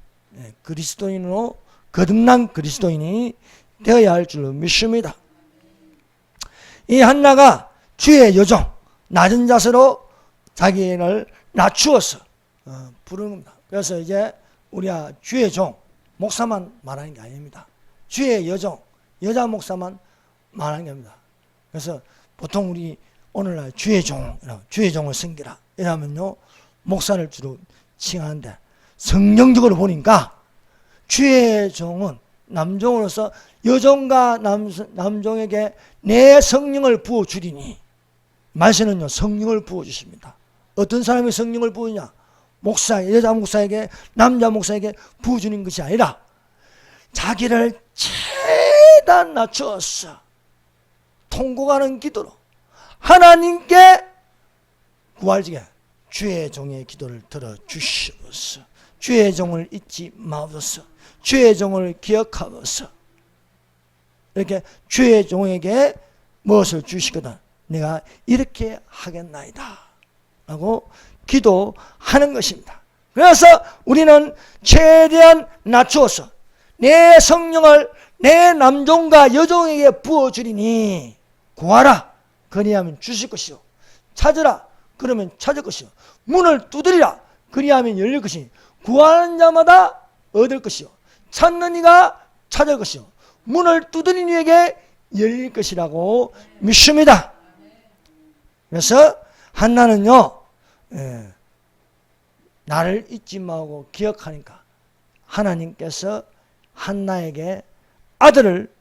그리스도인으로 거듭난 그리스도인이 되어야 할 줄로 믿습니다. 이 한나가 주의 여종, 낮은 자세로 자기를 낮추어서 부르는 겁니다. 그래서 이제 우리가 주의 종, 목사만 말하는 게 아닙니다. 주의 여종, 여자 목사만 말하는 게 아닙니다. 그래서 보통 우리 오늘날 주의 종, 주의 종을 섬기라 이러면요, 목사를 주로 칭하는데, 성경적으로 보니까 주의 종은 남종으로서 여종과 남종에게 내 성령을 부어주리니, 말씀은요, 성령을 부어주십니다. 어떤 사람이 성령을 부으냐? 목사에게, 여자 목사에게, 남자 목사에게 부어주는 것이 아니라 자기를 최다 낮추어서 통곡하는 기도로 하나님께 구할지게 주의 종의 기도를 들어주시옵소서. 주의 종을 잊지 마옵소서. 주의 종을 기억하옵소서. 이렇게 주의 종에게 무엇을 주시거든 내가 이렇게 하겠나이다 라고 기도하는 것입니다. 그래서 우리는 최대한 낮추어서 내 성령을 내 남종과 여종에게 부어주리니 구하라 그리하면 주실 것이요, 찾으라 그러면 찾을 것이요, 문을 두드리라 그리하면 열릴 것이니 구하는 자마다 얻을 것이요, 찾는 이가 찾을 것이요, 문을 두드리는 이에게 열릴 것이라고 믿습니다. 그래서 한나는요, 나를 잊지 말고 기억하니까 하나님께서 한나에게 아들을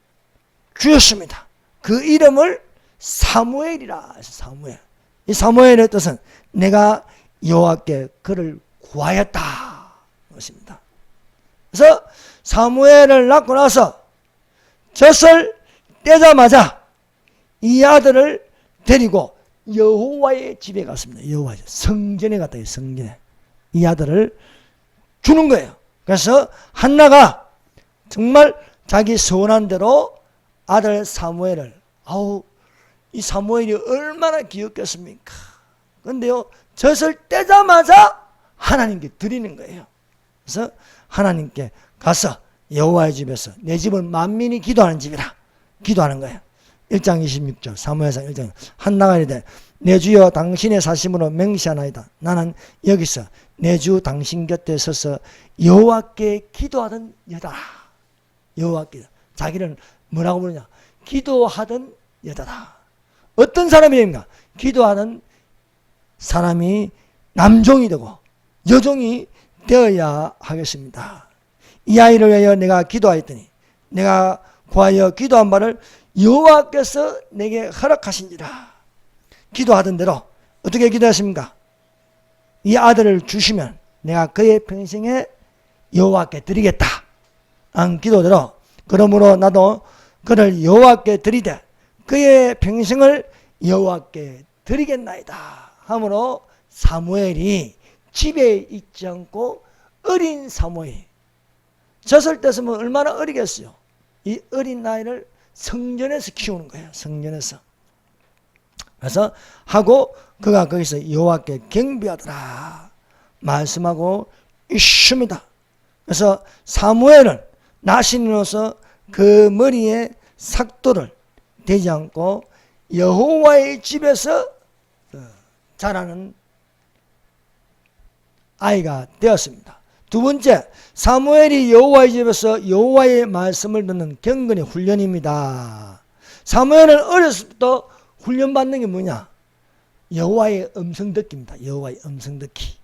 주셨습니다. 그 이름을 사무엘이라 해서 사무엘. 이 사무엘의 뜻은 내가 여호와께 그를 구하였다 것입니다. 그래서 사무엘을 낳고 나서 젖을 떼자마자 이 아들을 데리고 여호와의 집에 갔습니다. 여호와의 성전에 갔다. 성전에 이 아들을 주는 거예요. 그래서 한나가 정말 자기 소원한 대로 아들 사무엘을, 이 사무엘이 얼마나 귀엽겠습니까? 그런데요, 젖을 떼자마자 하나님께 드리는 거예요. 그래서 하나님께 가서 여호와의 집에서 내 집은 만민이 기도하는 집이라 기도하는 거예요. 1장 26절 사무엘상 1장 한나가 이르되 내 주여 당신의 사심으로 맹세하나이다. 나는 여기서 내 주 당신 곁에 서서 여호와께 기도하던 여자라. 여호와께 자기를 뭐라고 부르냐? 기도하던 여자다. 어떤 사람입니까? 기도하는 사람이 남종이 되고 여종이 되어야 하겠습니다. 이 아이를 위하여 내가 기도하였더니 내가 구하여 기도한 바를 여호와께서 내게 허락하신지라. 기도하던 대로 어떻게 기도하십니까? 이 아들을 주시면 내가 그의 평생에 여호와께 드리겠다 한 기도대로, 그러므로 나도 그를 여호와께 드리되 그의 평생을 여호와께 드리겠나이다 하므로 사무엘이 집에 있지 않고 어린 사무엘, 젖을 뗐으면 얼마나 어리겠어요. 이 어린 나이를 성전에서 키우는 거예요. 성전에서. 그래서 하고 그가 거기서 여호와께 경배하더라 말씀하고 있습니다. 그래서 사무엘은 나신으로서 그 머리에 삭도를 대지 않고 여호와의 집에서 자라는 아이가 되었습니다. 두 번째, 사무엘이 여호와의 집에서 여호와의 말씀을 듣는 경건의 훈련입니다. 사무엘은 어렸을 때부터 훈련받는 게 뭐냐? 여호와의 음성 듣기입니다. 여호와의 음성 듣기.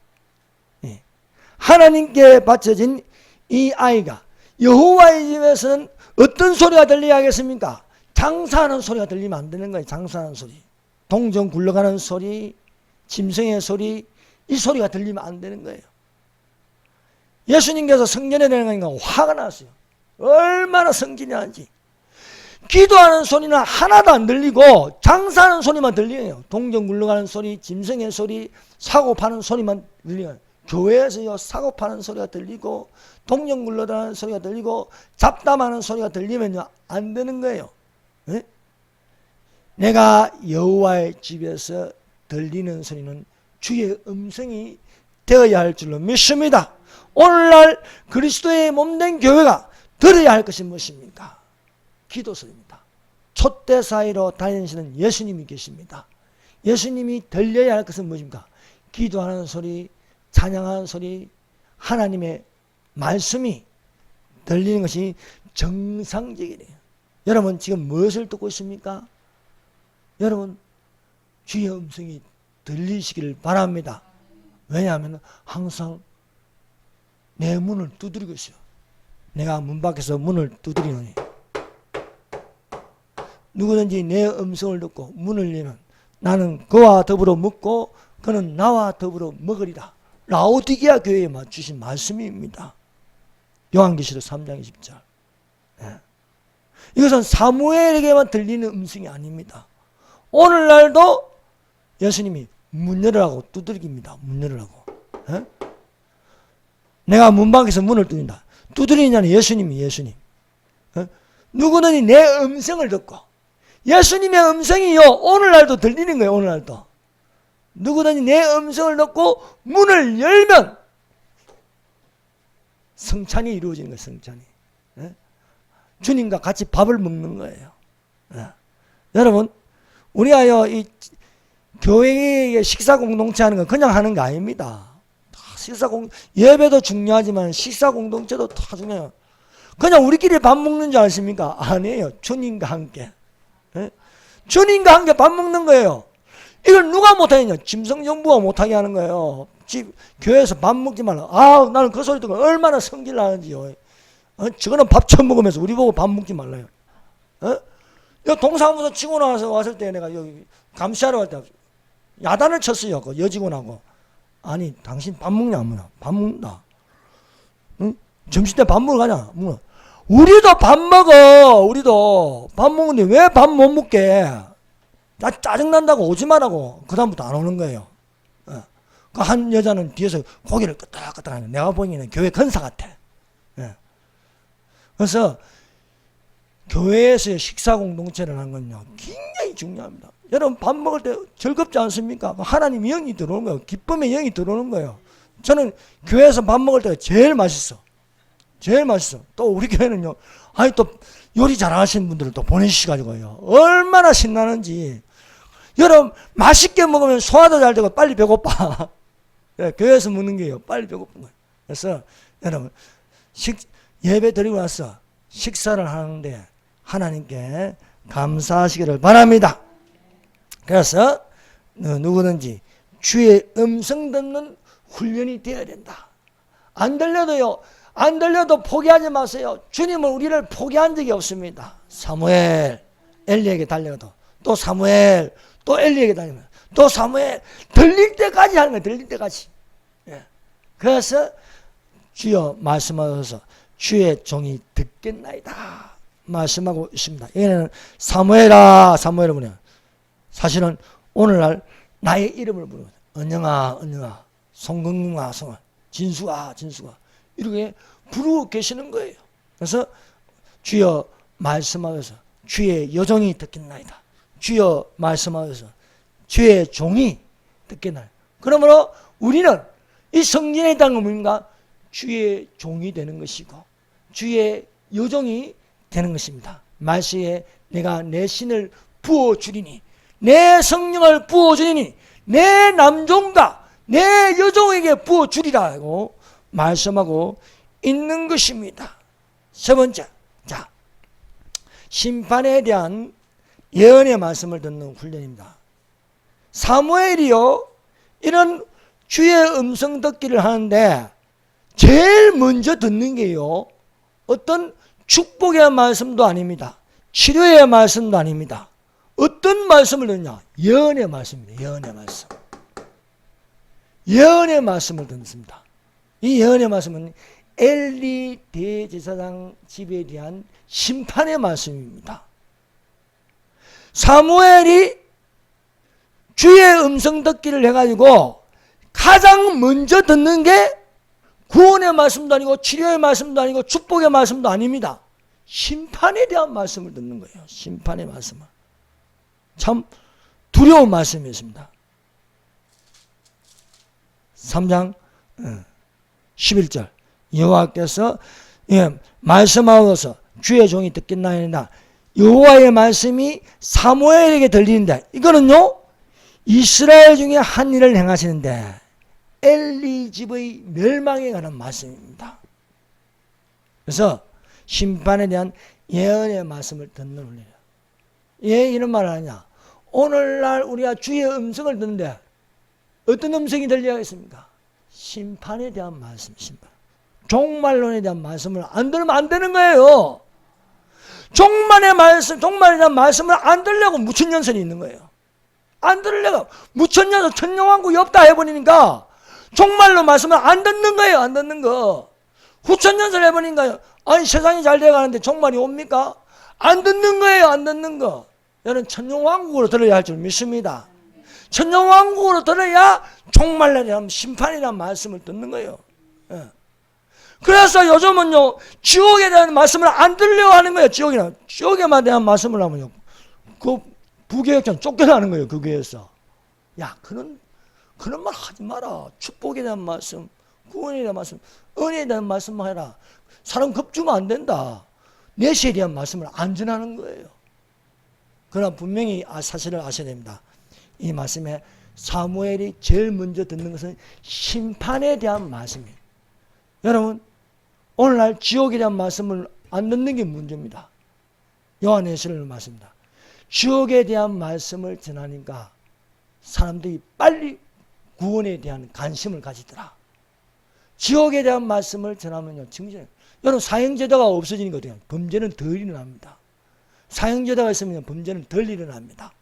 하나님께 바쳐진 이 아이가 여호와의 집에서는 어떤 소리가 들려야 하겠습니까? 장사하는 소리가 들리면 안 되는 거예요. 장사하는 소리, 동전 굴러가는 소리, 짐승의 소리, 이 소리가 들리면 안 되는 거예요. 예수님께서 성전에 내려가니까 화가 났어요. 얼마나 성질나는지. 기도하는 소리는 하나도 안 들리고 장사하는 소리만 들려요. 동전 굴러가는 소리, 짐승의 소리, 사고 파는 소리만 들려요. 교회에서요, 사고 파는 소리가 들리고 동전 굴러가는 소리가 들리고 잡담하는 소리가 들리면요, 안 되는 거예요. 네? 내가 여호와의 집에서 들리는 소리는 주의 음성이 되어야 할 줄로 믿습니다. 오늘날 그리스도의 몸된 교회가 들어야 할 것이 무엇입니까? 기도 소리입니다. 촛대 사이로 다니시는 예수님이 계십니다. 예수님이 들려야 할 것은 무엇입니까? 기도하는 소리, 찬양하는 소리, 하나님의 말씀이 들리는 것이 정상적이래요. 여러분 지금 무엇을 듣고 있습니까? 여러분 주의 음성이 들리시기를 바랍니다. 왜냐하면 항상 내 문을 두드리고 있어요. 내가 문 밖에서 문을 두드리노니 누구든지 내 음성을 듣고 문을 열면 나는 그와 더불어 먹고 그는 나와 더불어 먹으리라. 라오디게아 교회에 맞추신 말씀입니다. 요한계시록 3장 20절. 네. 이것은 사무엘에게만 들리는 음성이 아닙니다. 오늘날도 예수님이 문 열으라고 두드립니다. 문 열으라고. 네? 내가 문 밖에서 문을 두드린다. 두드리냐는 예수님. 네? 누구든지 내 음성을 듣고 예수님의 음성이요 오늘날도 들리는 거예요. 오늘날도 누구든지 내 음성을 듣고 문을 열면 성찬이 이루어지는 거예요. 성찬이. 네? 주님과 같이 밥을 먹는 거예요. 네. 여러분 우리가요 이 교회의 식사 공동체 하는 건 그냥 하는 거 아닙니다. 예배도 중요하지만 식사 공동체도 다 중요해요. 그냥 우리끼리 밥 먹는 줄 아십니까? 아니에요. 주님과 함께. 네? 주님과 함께 밥 먹는 거예요. 이걸 누가 못하겠냐? 짐승정부가 못하게 하는 거예요. 교회에서 밥 먹지 말라. 아, 나는 그 소리 듣고 얼마나 성질 나는지요. 저거는 밥 처음 먹으면서 우리 보고 밥 먹지 말라요. 동사무소 치고 나와서 왔을 때 내가 여기 감시하러 갈 때 야단을 쳤어요. 그 여직원하고. 아니, 당신 밥 먹냐, 안 먹냐? 밥 먹는다. 응? 점심때 밥 먹으러 가냐? 먹어. 우리도 밥 먹어. 우리도 밥 먹는데 왜 밥 못 먹게? 나 짜증난다고 오지 말라고. 그다음부터 안 오는 거예요. 그 한 여자는 뒤에서 고개를 끄덕끄덕 하는 내가 보기에는 교회 근사 같아. 그래서 교회에서의 식사 공동체를 하는 건요 굉장히 중요합니다. 여러분 밥 먹을 때 즐겁지 않습니까? 하나님의 영이 들어오는 거예요. 기쁨의 영이 들어오는 거예요. 저는 교회에서 밥 먹을 때가 제일 맛있어. 제일 맛있어. 또 우리 교회는요, 아니 또 요리 잘하시는 분들을 또 보내주셔가지고요, 얼마나 신나는지. 여러분 맛있게 먹으면 소화도 잘 되고 빨리 배고파. 교회에서 먹는 게요 빨리 배고픈 거예요. 그래서 여러분 예배 드리고 나서 식사를 하는데 하나님께 감사하시기를 바랍니다. 그래서 누구든지 주의 음성 듣는 훈련이 되어야 된다. 안 들려도 포기하지 마세요. 주님은 우리를 포기한 적이 없습니다. 사무엘 엘리에게 달려가도 또 사무엘 또 엘리에게 달리면 또 사무엘 들릴 때까지 하는 거예요. 들릴 때까지. 그래서 주여 말씀하셔서 주의 종이 듣겠나이다 말씀하고 있습니다. 여기는 사무엘아 사무엘을 부르요. 사실은 오늘날 나의 이름을 부르는 은영아 은영아 송근아 송아 진수아 진수아 이렇게 부르고 계시는 거예요. 그래서 주여 말씀하셔서 주의 여종이 듣겠나이다. 주여 말씀하셔서 주의 종이 듣겠나이다. 그러므로 우리는 이 성전에 있다는 건 뭡니까? 주의 종이 되는 것이고 주의 여종이 되는 것입니다. 말씀에 내가 내 신을 부어주리니 내 성령을 부어주리니 내 남종과 내 여종에게 부어주리라고 말씀하고 있는 것입니다. 세 번째, 자 심판에 대한 예언의 말씀을 듣는 훈련입니다. 사무엘이요 이런 주의 음성 듣기를 하는데 제일 먼저 듣는 게요, 어떤 축복의 말씀도 아닙니다. 치료의 말씀도 아닙니다. 어떤 말씀을 듣냐? 예언의 말씀입니다. 예언의 말씀. 예언의 말씀을 듣습니다. 이 예언의 말씀은 엘리 대제사장 집에 대한 심판의 말씀입니다. 사무엘이 주의 음성 듣기를 해가지고 가장 먼저 듣는 게 구원의 말씀도 아니고 치료의 말씀도 아니고 축복의 말씀도 아닙니다. 심판에 대한 말씀을 듣는 거예요. 심판의 말씀을. 참 두려운 말씀이었습니다. 3장 11절 여호와께서 말씀하셔서 주의 종이 듣겠나이다. 여호와의 말씀이 사무엘에게 들리는데, 이거는요 이스라엘 중에 한 일을 행하시는데 엘리 집의 멸망에 관한 말씀입니다. 그래서 심판에 대한 예언의 말씀을 듣는 훈련이에요. 왜 이런 말을 하냐? 오늘날 우리가 주의 음성을 듣는데 어떤 음성이 들려야겠습니까? 심판에 대한 말씀, 심판. 종말론에 대한 말씀을 안 들으면 안 되는 거예요. 종말에 대한 말씀을 안 들으려고 무천년설이 있는 거예요. 안 들으려고 무천년설, 천년왕국이 없다 해버리니까 종말로 말씀을 안 듣는 거예요. 안 듣는 거. 후천년설 해버리니까 아니 세상이 잘 돼가는데 종말이 옵니까? 안 듣는 거예요. 안 듣는 거. 여러분 천년왕국으로 들어야 할 줄 믿습니다. 천년왕국으로 들어야 종말에 대한 심판이라는 말씀을 듣는 거예요. 예. 그래서 요즘은요 지옥에 대한 말씀을 안 들으려고 하는 거예요. 지옥에만 대한 말씀을 하면요 그 부교육장 쫓겨나는 거예요. 그 교회에서. 야 그런 말 하지 마라. 축복에 대한 말씀, 구원에 대한 말씀, 은혜에 대한 말씀만 해라. 사람 겁주면 안 된다. 내시에 대한 말씀을 안 전하는 거예요. 그러나 분명히 사실을 아셔야 됩니다. 이 말씀에 사무엘이 제일 먼저 듣는 것은 심판에 대한 말씀이에요. 여러분 오늘날 지옥에 대한 말씀을 안 듣는 게 문제입니다. 요한에서는 말씀입니다. 지옥에 대한 말씀을 전하니까 사람들이 빨리 구원에 대한 관심을 가지더라. 지옥에 대한 말씀을 전하면요 증거해요. 여러분 사형제도가 없어지니까 어떻게 해요? 범죄는 덜 일어납니다. 사형제도가 있으면 범죄는 덜 일어납니다.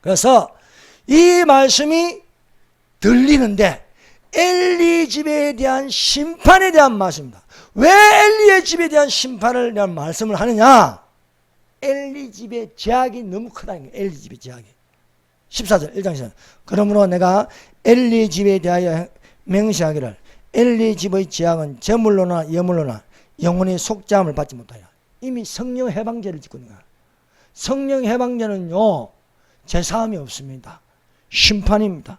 그래서 이 말씀이 들리는데 엘리 집에 대한 심판에 대한 말씀입니다. 왜 엘리의 집에 대한 심판을 대한 말씀을 하느냐? 엘리 집의 죄악이 너무 크다는 거예요. 엘리 집의 죄악이. 14절 1장 14절 그러므로 내가 엘리 집에 대하여 맹세하기를 엘리 집의 죄악은 제물로나 예물로나 영원히 속죄함을 받지 못하여. 이미 성령 해방죄를 짓고 있는 거야. 성령 해방죄는요 제사함이 없습니다. 심판입니다.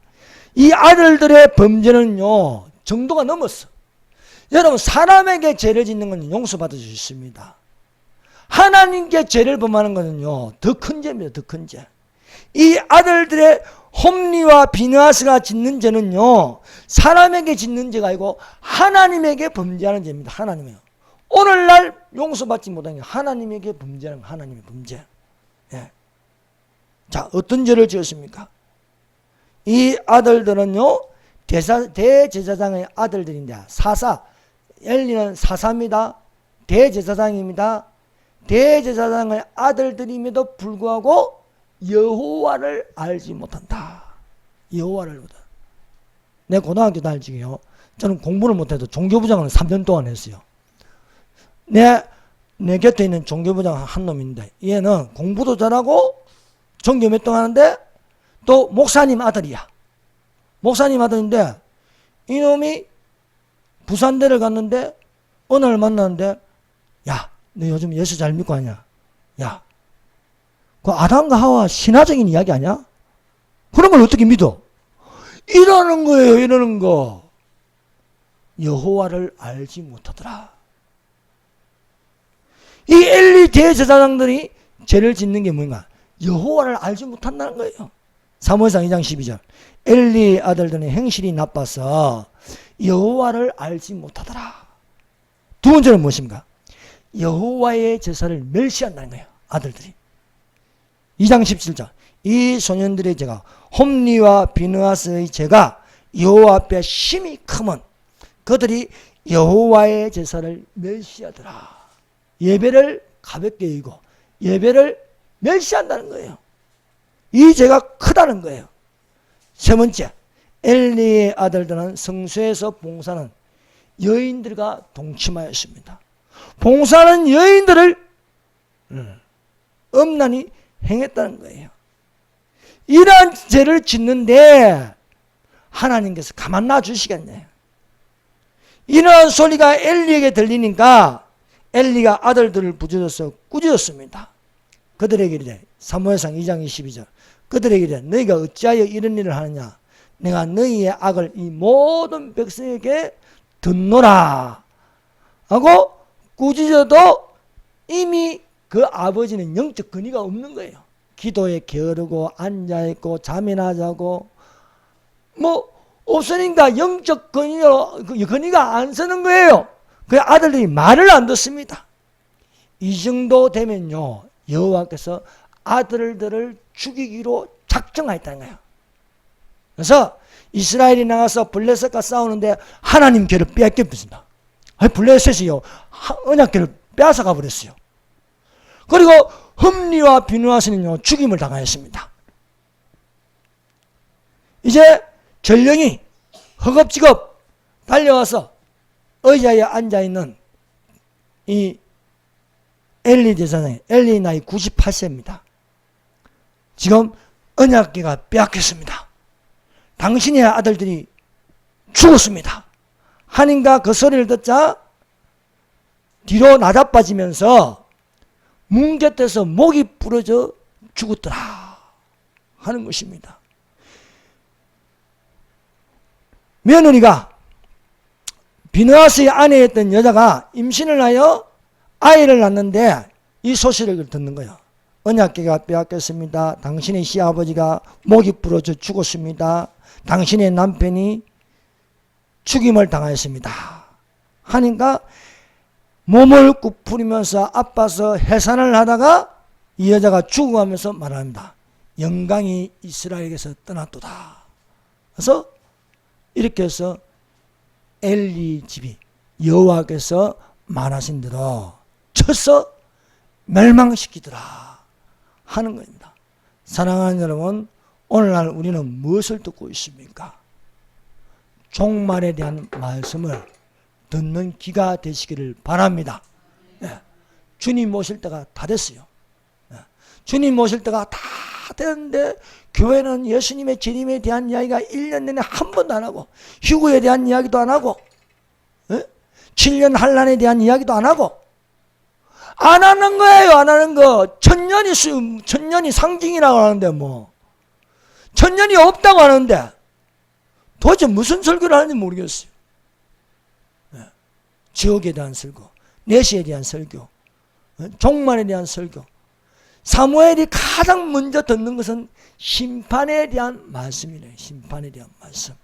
이 아들들의 범죄는요 정도가 넘었어. 여러분 사람에게 죄를 짓는 건 용서받을 수 있습니다. 하나님께 죄를 범하는 것은요 더 큰 죄입니다. 더 큰 죄. 이 아들들의 홈리와 비느하스가 짓는 죄는요 사람에게 짓는 죄가 아니고 하나님에게 범죄하는 죄입니다. 하나님이요. 오늘날 용서받지 못한 게 하나님에게 범죄하는 하나님의 범죄. 예. 자 어떤 죄를 지었습니까? 이 아들들은요 대제사장의 아들들인데 사사 엘리는 사사입니다. 대제사장입니다. 대제사장의 아들들임에도 불구하고 여호와를 알지 못한다. 여호와를 못한다. 내 고등학교 다닐 적에요 저는 공부를 못해도 종교부장을 3년 동안 했어요. 내 곁에 있는 종교부장 한 놈인데 얘는 공부도 잘하고 종교 몇 동 하는데 또 목사님 아들이야. 목사님 아들인데 이놈이 부산대를 갔는데 어느 날 만났는데 야 너 요즘 예수 잘 믿고 하냐? 야 그 아담과 하와 신화적인 이야기 아니야? 그런 걸 어떻게 믿어? 이러는 거예요. 이러는 거. 여호와를 알지 못하더라. 이 엘리 대제사장들이 죄를 짓는 게 뭔가? 여호와를 알지 못한다는 거예요. 사무엘상 2장 12절 엘리 아들들은 행실이 나빠서 여호와를 알지 못하더라. 두 번째는 무엇입니까? 여호와의 제사를 멸시한다는 거예요. 아들들이. 2장 17절 이 소년들의 죄가 홈리와 비느하스의 죄가 여호와 앞에 심히 크면 그들이 여호와의 제사를 멸시하더라. 예배를 가볍게 여기고 예배를 멸시한다는 거예요. 이 죄가 크다는 거예요. 세 번째, 엘리의 아들들은 성소에서 봉사는 여인들과 동침하였습니다. 봉사하는 여인들을 엄란히 행했다는 거예요. 이러한 죄를 짓는데 하나님께서 가만 놔 주시겠네요. 이러한 소리가 엘리에게 들리니까 엘리가 아들들을 부르짖어서 꾸짖었습니다. 그들에게 이르되, 사무엘상 2장 22절, 그들에게 이르되 너희가 어찌하여 이런 일을 하느냐, 내가 너희의 악을 이 모든 백성에게 듣노라 하고 꾸짖어도 이미 그 아버지는 영적 근위가 없는 거예요. 기도에 게으르고 앉아있고 잠이나 자고 뭐 없으니까 영적 근위가 안 서는 거예요. 그 아들들이 말을 안 듣습니다. 이 정도 되면요, 여호와께서 아들들을 죽이기로 작정하였다는 거예요. 그래서 이스라엘이 나가서 블레셋과 싸우는데 하나님 궤를 빼앗겼습니다. 블레셋이요, 언약궤를 빼앗아가 버렸어요. 그리고 흠리와 비누아스는요, 죽임을 당하였습니다. 이제 전령이 허겁지겁 달려와서 의자에 앉아있는 이 엘리 제사장이, 엘리 나이 98세입니다. 지금 언약궤가 빼앗겼습니다. 당신의 아들들이 죽었습니다. 하니까 그 소리를 듣자 뒤로 나자빠지면서 뭉갰대서 목이 부러져 죽었더라 하는 것입니다. 며느리가 비느하스의 아내였던 여자가 임신을 하여 아이를 낳는데 이 소식을 듣는 거예요. 언약궤가 빼앗겼습니다. 당신의 시아버지가 목이 부러져 죽었습니다. 당신의 남편이 죽임을 당하였습니다. 하니까 몸을 굽부리면서 아파서 해산을 하다가 이 여자가 죽어가면서 말합니다. 영광이 이스라엘에게서 떠났도다. 그래서 이렇게 해서 엘리 집이 여호와께서 말하신 대로 쳐서 멸망시키더라 하는 겁니다. 사랑하는 여러분, 오늘날 우리는 무엇을 듣고 있습니까? 종말에 대한 말씀을 듣는 귀가 되시기를 바랍니다. 네. 주님 오실 때가 다 됐어요. 네. 주님 오실 때가 다 됐는데 교회는 예수님의 재림에 대한 이야기가 1년 내내 한 번도 안 하고, 휴거에 대한 이야기도 안 하고, 7년 환란에 대한 이야기도 안 하고, 안 하는 거예요. 안 하는 거. 천년이 상징이라고 하는데 뭐 천년이 없다고 하는데 도대체 무슨 설교를 하는지 모르겠어요. 지옥에 대한 설교, 내시에 대한 설교, 종말에 대한 설교. 사무엘이 가장 먼저 듣는 것은 심판에 대한 말씀이래요. 심판에 대한 말씀.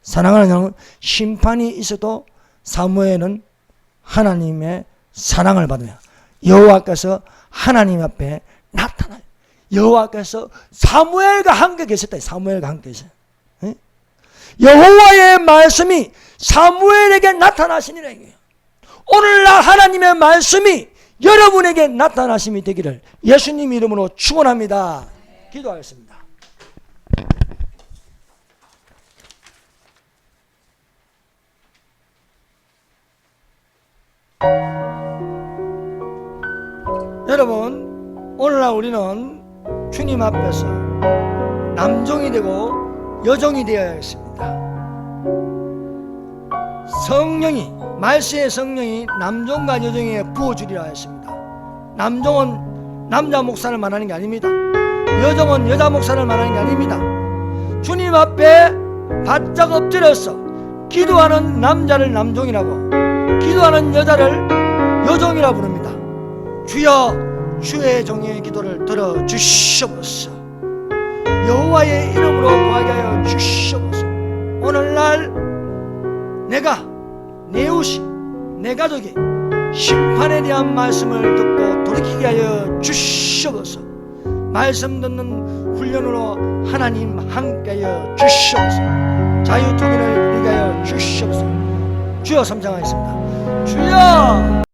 사랑하는 여러분, 심판이 있어도 사무엘은 하나님의 사랑을 받으며 여호와께서 하나님 앞에 나타나요. 여호와께서 사무엘과 함께 계셨다. 사무엘과 함께 계셨어요. 여호와의 말씀이 사무엘에게 나타나시니라. 오늘날 하나님의 말씀이 여러분에게 나타나심이 되기를 예수님 이름으로 축원합니다. 기도하겠습니다. 여러분, 오늘날 우리는 주님 앞에서 남종이 되고 여종이 되어야 했습니다. 성령이, 말세의 성령이 남종과 여종에게 부어주리라 했습니다. 남종은 남자 목사를 말하는 게 아닙니다. 여종은 여자 목사를 말하는 게 아닙니다. 주님 앞에 바짝 엎드려서 기도하는 남자를 남종이라고, 기도하는 여자를 여종이라 부릅니다. 주여, 주의 종의 기도를 들어주시옵소서. 여호와의 이름으로 구하게 하여 주시옵소서. 오늘날 내가, 내 이웃이, 내 가족이 심판에 대한 말씀을 듣고 돌이키게 하여 주시옵소서. 말씀 듣는 훈련으로 하나님 함께 하여 주시옵소서. 자유통일을 이루게 하여 주시옵소서. 주여, 삼장하겠습니다. 주여.